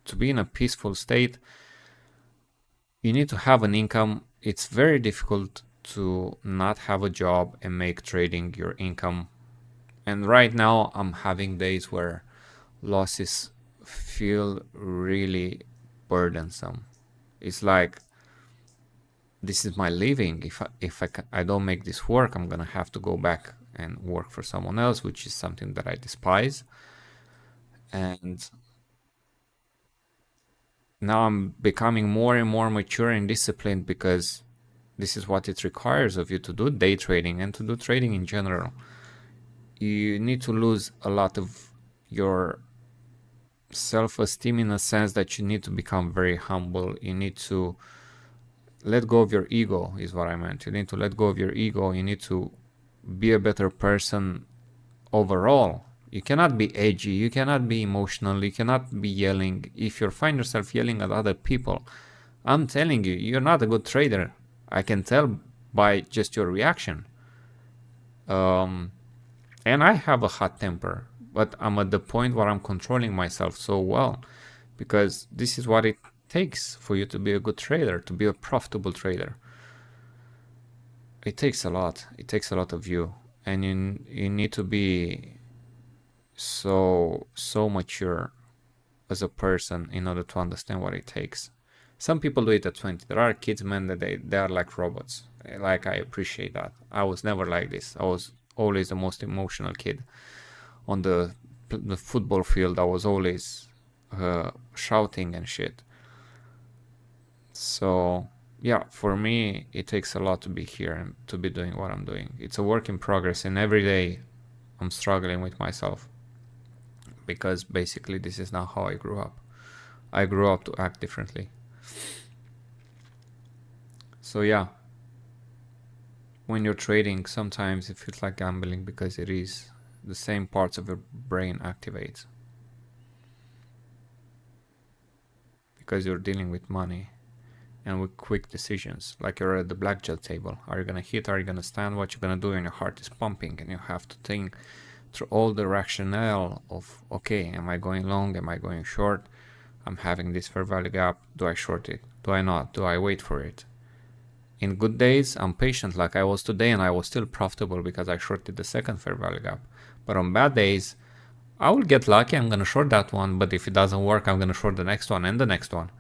to be in a peaceful state. You need to have an income. It's very difficult to not have a job and make trading your income. And right now I'm having days where losses feel really burdensome. It's like, this is my living. If I don't make this work, I'm gonna have to go back and work for someone else, which is something that I despise. And now I'm becoming more and more mature and disciplined, because this is what it requires of you to do day trading and to do trading in general. You need to lose a lot of your self-esteem, in a sense that you need to become very humble. You need to let go of your ego, is what I meant. You need to let go of your ego. You need to be a better person overall. You cannot be edgy, you cannot be emotional, you cannot be yelling. If you find yourself yelling at other people, I'm telling you, you're not a good trader. I can tell by just your reaction. And I have a hot temper, but I'm at the point where I'm controlling myself so well, because this is what it takes for you to be a good trader, to be a profitable trader. It takes a lot. It takes a lot of you, and you need to be so mature as a person in order to understand what it takes. Some people do it at 20. There are kids, man, that they are like robots. Like, I appreciate that. I was never like this. I was always the most emotional kid on the football field. I was always shouting and shit. So yeah, for me, it takes a lot to be here and to be doing what I'm doing. It's a work in progress, and every day I'm struggling with myself, because basically this is not how I grew up. I grew up to act differently. So yeah, when you're trading, sometimes it feels like gambling, because it is. The same parts of your brain activate, because you're dealing with money and with quick decisions. Like, you're at the blackjack table. Are you gonna hit? Are you gonna stand? What you gonna do? And your heart is pumping, and you have to think through all the rationale of, okay, am I going long? Am I going short? I'm having this fair value gap. Do I short it? Do I not? Do I wait for it? In good days, I'm patient like I was today, and I was still profitable because I shorted the second fair value gap. But on bad days, I will get lucky. I'm gonna short that one, but if it doesn't work, I'm gonna short the next one and the next one.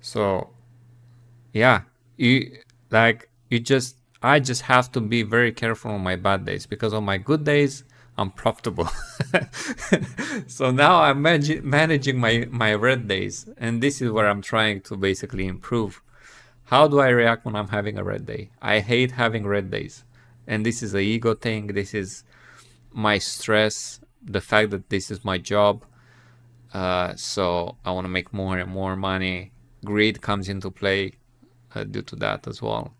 So yeah, I just have to be very careful on my bad days, because on my good days I'm profitable. So now I'm managing my red days, and this is where I'm trying to basically improve. How do I react when I'm having a red day? I hate having red days, and this is a ego thing. This is my stress, the fact that this is my job. So I want to make more and more money. Greed comes into play due to that as well.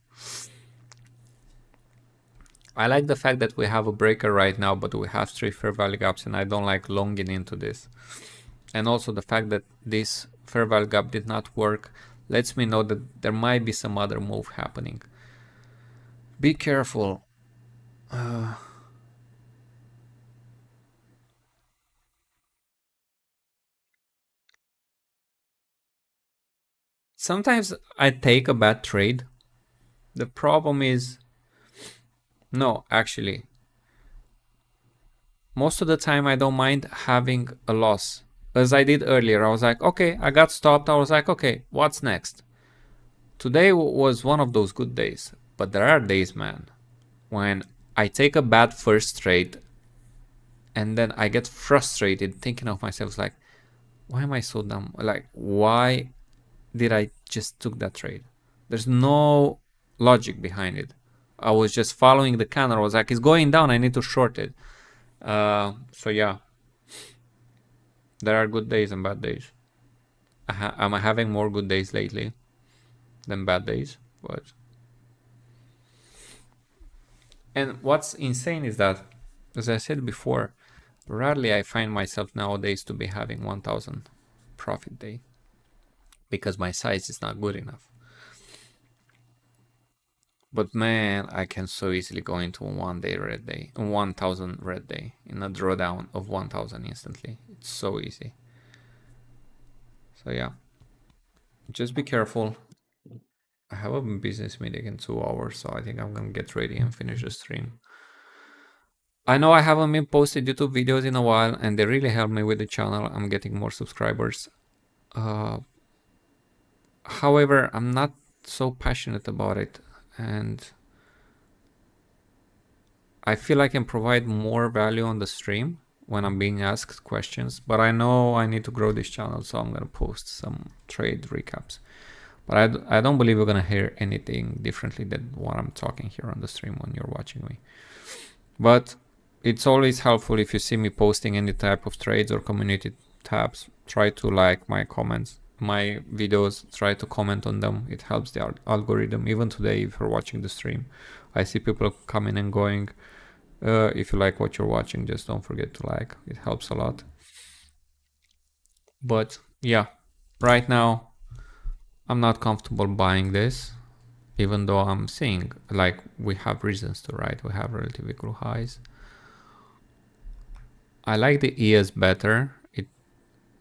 I like the fact that we have a breaker right now, but we have 3 fair value gaps, and I don't like longing into this. And also the fact that this fair value gap did not work lets me know that there might be some other move happening. Be careful. Sometimes I take a bad trade. The problem is, no, actually, most of the time I don't mind having a loss. As I did earlier, I was like, okay, I got stopped. I was like, okay, what's next? Today was one of those good days. But there are days, man, when I take a bad first trade, and then I get frustrated thinking of myself, like, why am I so dumb? Like, why did I just took that trade? There's no logic behind it. I was just following the candle. I was like, it's going down, I need to short it. So yeah, there are good days and bad days. I'm having more good days lately than bad days, but and what's insane is that, as I said before, rarely I find myself nowadays to be having 1000 profit day, because my size is not good enough. But man, I can so easily go into a 1 day red day, a 1000 red day, in a drawdown of 1000 instantly. It's so easy. So yeah, just be careful. I have a business meeting in 2 hours, so I think I'm gonna get ready and finish the stream. I know I haven't been posting YouTube videos in a while, and they really help me with the channel. I'm getting more subscribers. However, I'm not so passionate about it, and I feel I can provide more value on the stream when I'm being asked questions, but I know I need to grow this channel, so I'm gonna post some trade recaps. But I don't believe you're gonna hear anything differently than what I'm talking here on the stream when you're watching me. But it's always helpful if you see me posting any type of trades or community tabs. Try to like my comments, my videos, try to comment on them. It helps the algorithm. Even today, if you're watching the stream, I see people coming and going. If you like what you're watching, just don't forget to like. It helps a lot. But yeah, right now, I'm not comfortable buying this, even though I'm seeing like we have reasons to, right? We have relatively cool highs. I like the ES better. It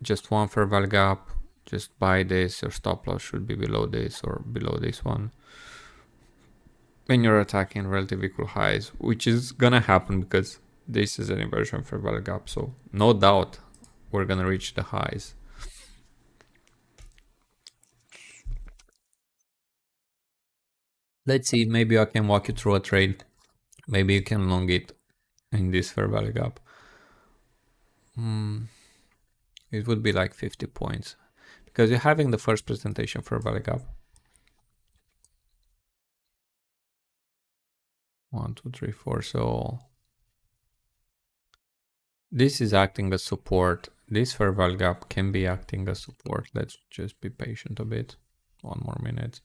just one fair value gap, just buy this. Your stop loss should be below this or below this one when you're attacking relative equal highs, which is gonna happen because this is an inversion fair value gap. So no doubt we're gonna reach the highs. Let's see, maybe I can walk you through a trade. Maybe you can long it in this fair value gap. It would be like 50 points because you're having the first presentation fair value gap. 1, 2, 3, 4. So this is acting as support. This fair value gap can be acting as support. Let's just be patient a bit. 1 more minute.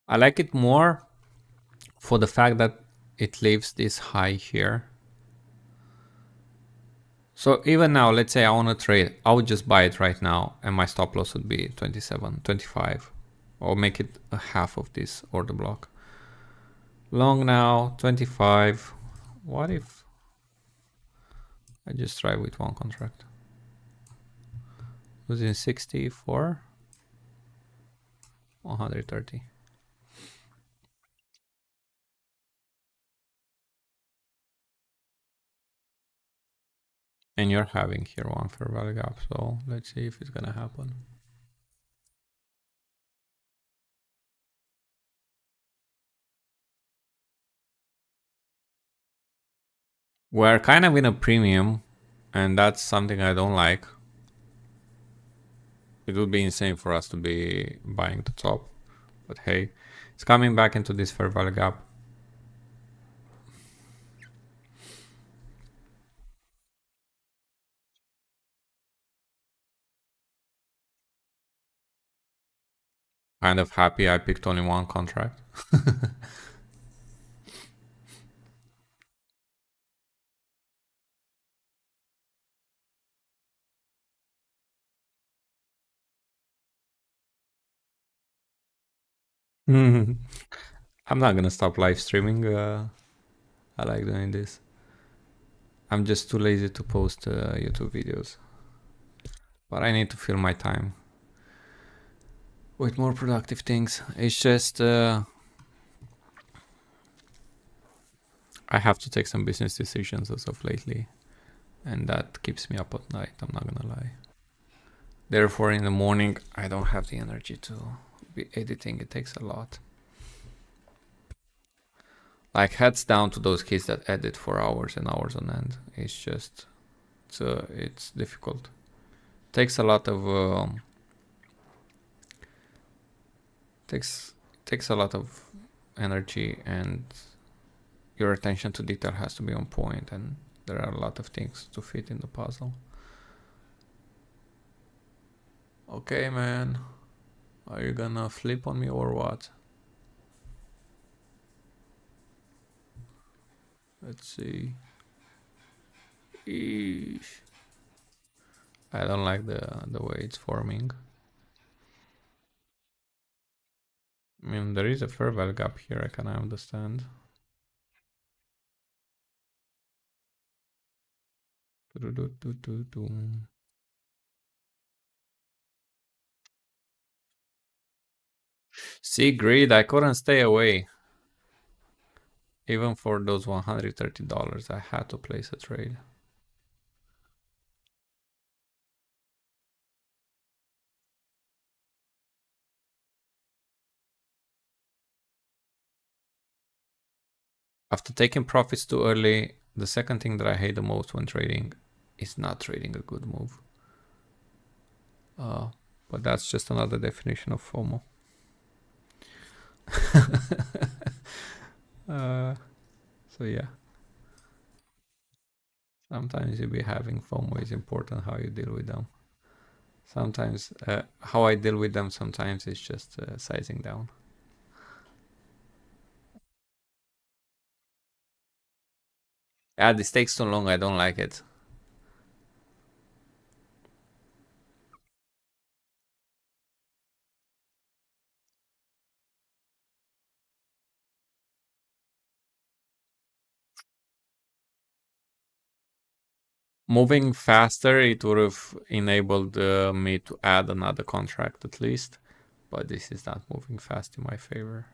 I like it more for the fact that it leaves this high here. So even now, let's say I want to trade, I would just buy it right now and my stop loss would be 27, 25, or make it a half of this order block. Long now, 25. What if I just try with one contract? Losing 64, 130. And you're having here one fair value gap, so let's see if it's gonna happen. We're kind of in a premium, and that's something I don't like. It would be insane for us to be buying the top, but hey, it's coming back into this fair value gap. Kind of happy I picked only one contract. I'm not gonna stop live streaming. I like doing this. I'm just too lazy to post YouTube videos. But I need to fill my time with more productive things. It's just I have to take some business decisions as of lately, and that keeps me up at night. I'm not gonna lie. Therefore, in the morning, I don't have the energy to be editing. It takes a lot. Like heads down to those kids that edit for hours and hours on end. It's just it's difficult. Takes a lot of takes a lot of energy, and your attention to detail has to be on point, and there are a lot of things to fit in the puzzle. Okay, man. Are you gonna flip on me or what? Let's see. Eesh. I don't like the way it's forming. I mean, there is a fair value gap here, I can understand. See, greed, I couldn't stay away. Even for those $130, I had to place a trade. After taking profits too early, the second thing that I hate the most when trading is not trading a good move. But that's just another definition of FOMO. So yeah. Sometimes you be having FOMO is important how you deal with them. Sometimes how I deal with them sometimes is just sizing down. Yeah, this takes too long. I don't like it. Moving faster, it would have enabled me to add another contract at least, but this is not moving fast in my favor.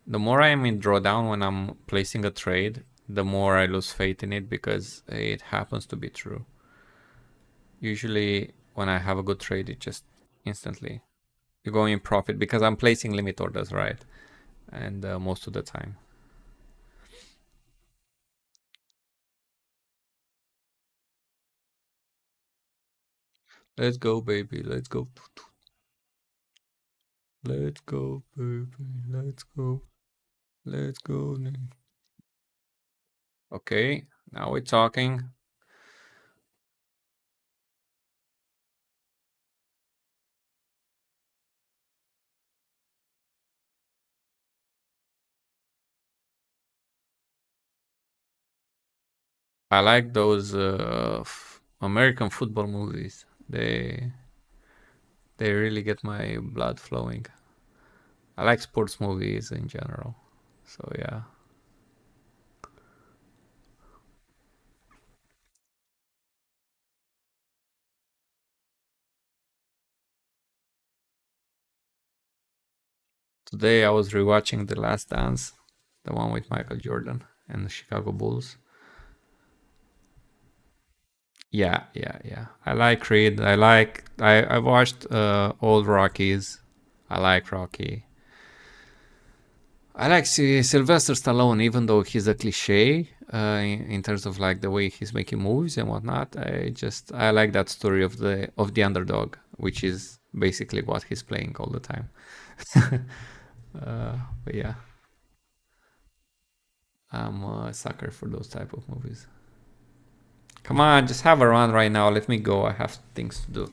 The more I am in drawdown when I'm placing a trade, the more I lose faith in it because it happens to be true. Usually, when I have a good trade, it just instantly you go in profit because I'm placing limit orders, right? And most of the time. Let's go, baby. Let's go. Let's go, baby. Let's go. Let's go. Okay, now we're talking. I like those American football movies. They really get my blood flowing. I like sports movies in general. So yeah. Today I was rewatching The Last Dance, the one with Michael Jordan and the Chicago Bulls. Yeah, yeah, yeah. I like Creed. I watched old Rockies. I like Rocky. I like Sylvester Stallone, even though he's a cliche in terms of like the way he's making movies and whatnot. I like that story of the underdog, which is basically what he's playing all the time. But yeah, I'm a sucker for those type of movies. Come on, just have a run right now. Let me go. I have things to do.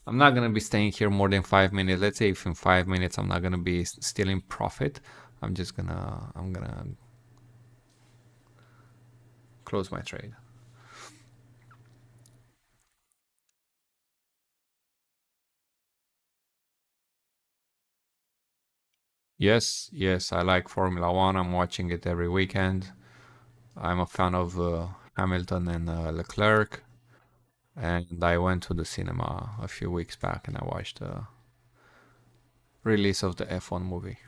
I'm not gonna be staying here more than 5 minutes. Let's say if in 5 minutes I'm not gonna be still in profit, I'm gonna close my trade. Yes, yes, I like Formula One. I'm watching it every weekend. I'm a fan of Hamilton and Leclerc, and I went to the cinema a few weeks back and I watched the release of the F1 movie.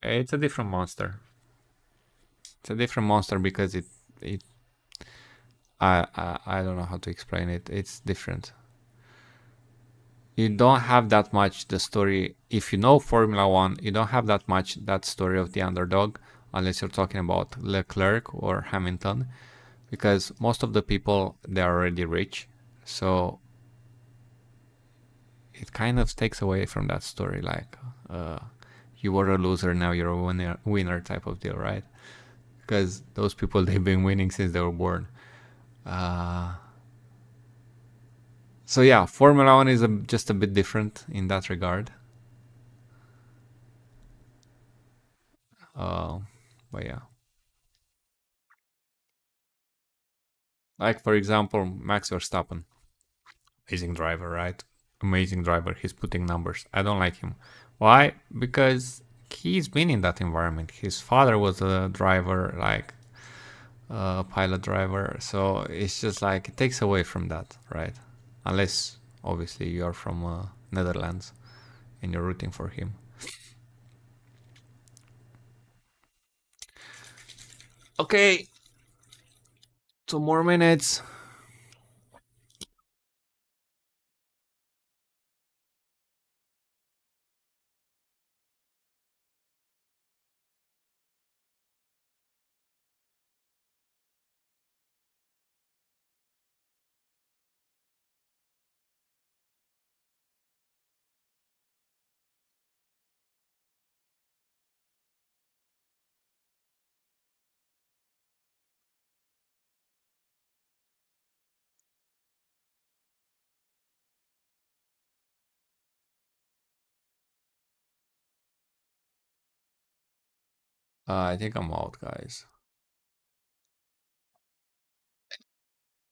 It's a different monster. It's a different monster because it I don't know how to explain it. It's different. You don't have that much the story. If you know Formula One, you don't have that much that story of the underdog, unless you're talking about Leclerc or Hamilton, because most of the people they're already rich, so it kind of takes away from that story. Like, uh, you were a loser, now you're a winner type of deal, right? Because those people they've been winning since they were born. Uh, so yeah, Formula One is just a bit different in that regard. Uh, but yeah, like for example, Max Verstappen, amazing driver, right? Amazing driver. He's putting numbers. I don't like him. Why? Because he's been in that environment. His father was a driver, like a pilot driver. So it's just like it takes away from that, right? Unless obviously you're from Netherlands and you're rooting for him. Okay, 2 more minutes. I think I'm out, guys.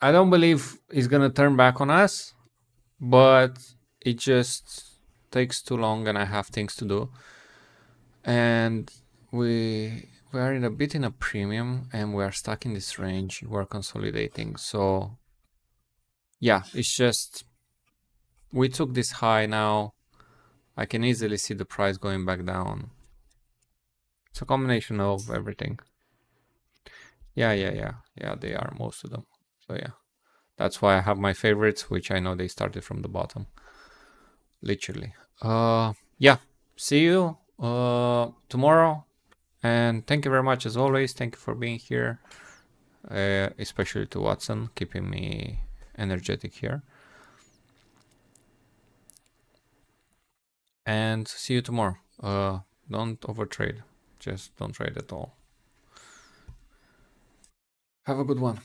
I don't believe he's gonna turn back on us, but it just takes too long and I have things to do. And we We are in a bit in a premium and we are stuck in this range. We're consolidating. So yeah, it's just we took this high now. I can easily see the price going back down. It's a combination of everything. Yeah, they are, most of them. So yeah, that's why I have my favorites, which I know they started from the bottom. Literally. Yeah, see you tomorrow. And thank you very much as always. Thank you for being here, especially to Watson, keeping me energetic here. And see you tomorrow. Don't overtrade. Just don't trade at all. Have a good one.